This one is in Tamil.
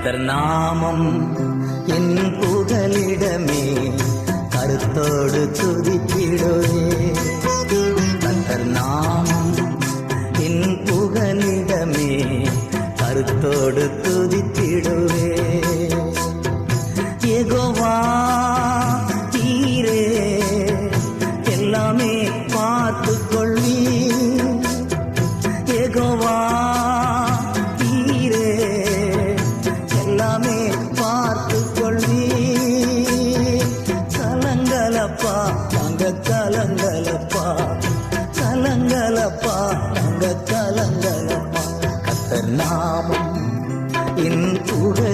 கர்த்தர் நாமம் என் புகலிடமே, கருத்தோடு துதித்திடுவே. கர்த்தர் நாமம் என் புகலிடமே, கருத்தோடு துதித்திடுவே. யெகோவா நீரே எல்லாமே பார்த்து கொள்வி. யெகோவா நீரே எல்லாமே பார்த்து கொள்வி. கலங்கலப்பா தங்க கலங்கலப்பா, கலங்கலப்பா தங்க கலங்கலப்பா. கர்த்தர் நாமம் என் புகழ்